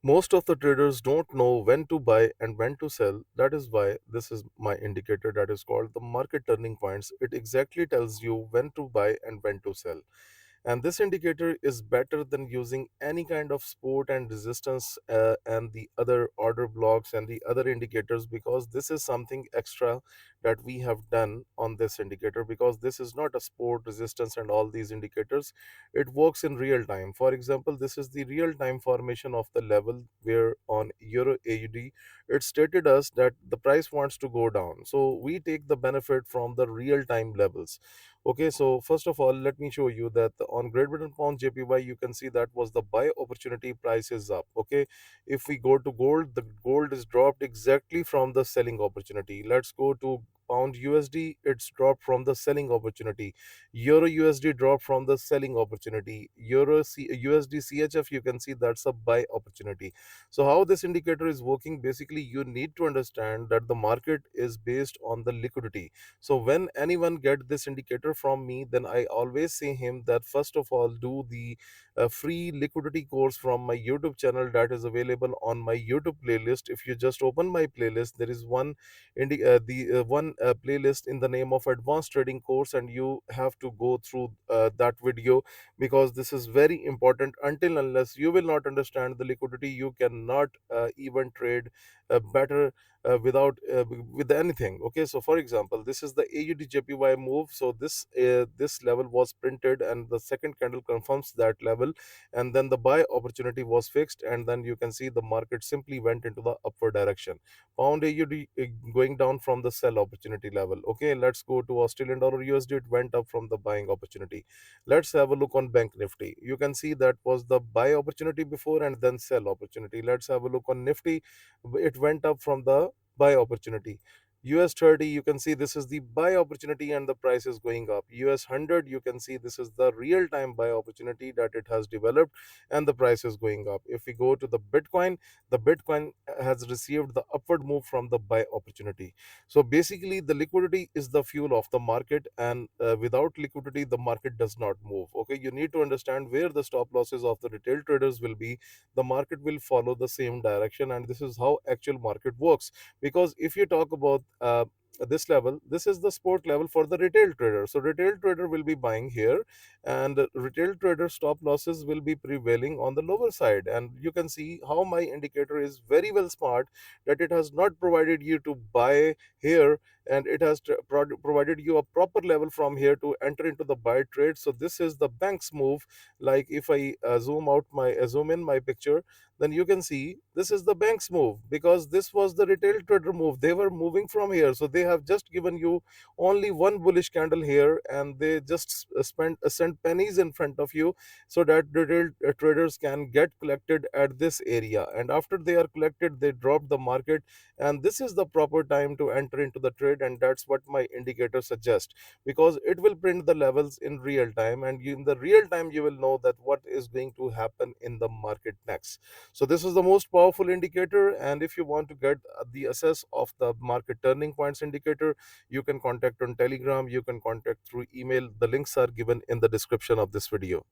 Most of the traders don't know when to buy and when to sell. That is why this is my indicator that is called the market turning points. It exactly tells you when to buy and when to sell. And this indicator is better than using any kind of support and resistance and the other order blocks and the other indicators, because this is something extra that we have done on this indicator, because this is not a support, resistance and all these indicators. It works in real time. For example, this is the real time formation of the level where on euro AUD it stated us that the price wants to go down, so we take the benefit from the real time levels. Okay, so first of all, let me show you that on Great Britain pound JPY, you can see that was the buy opportunity, price is up. Okay, if we go to gold, the gold is dropped exactly from the selling opportunity. Let's go to pound USD, it's dropped from the selling opportunity. Euro USD dropped from the selling opportunity. USD CHF, you can see that's a buy opportunity. So how this indicator is working, basically you need to understand that the market is based on the liquidity. So when anyone get this indicator from me, then I always say him that first of all do the free liquidity course from my YouTube channel that is available on my YouTube playlist. If you just open my playlist, there is one playlist in the name of advanced trading course, and you have to go through that video, because this is very important. Until unless you will not understand the liquidity, you cannot even trade better with anything. Okay, so for example, this is the AUD JPY move. So this level was printed and the second candle confirms that level, and then the buy opportunity was fixed, and then you can see the market simply went into the upward direction. Pound AUD going down from the sell opportunity level. Okay, let's go to Australian dollar USD. It went up from the buying opportunity. Let's have a look on Bank Nifty. You can see that was the buy opportunity before and then sell opportunity. Let's have a look on Nifty. It went up from the buy opportunity. US 30, you can see this is the buy opportunity and the price is going up. US 100, you can see this is the real time buy opportunity that it has developed and the price is going up. If we go to the Bitcoin has received the upward move from the buy opportunity. So basically, the liquidity is the fuel of the market, and without liquidity, the market does not move. Okay, you need to understand where the stop losses of the retail traders will be. The market will follow the same direction, and this is how actual market works. Because if you talk about this level, this is the support level for the retail trader. So retail trader will be buying here, and retail trader stop losses will be prevailing on the lower side. And you can see how my indicator is very well smart, that it has not provided you to buy here, and it has provided you a proper level from here to enter into the buy trade. So this is the bank's move. Like if I zoom in my picture, then you can see this is the bank's move, because this was the retail trader move. They were moving from here, so they have just given you only one bullish candle here, and they just sent pennies in front of you, so that retail traders can get collected at this area. And after they are collected, they drop the market, and this is the proper time to enter into the trade, and that's what my indicator suggests, because it will print the levels in real time, and in the real time you will know that what is going to happen in the market next. So this is the most powerful indicator, and if you want to get the access of the market turning points indicator, you can contact on Telegram, you can contact through email. The links are given in the description of this video.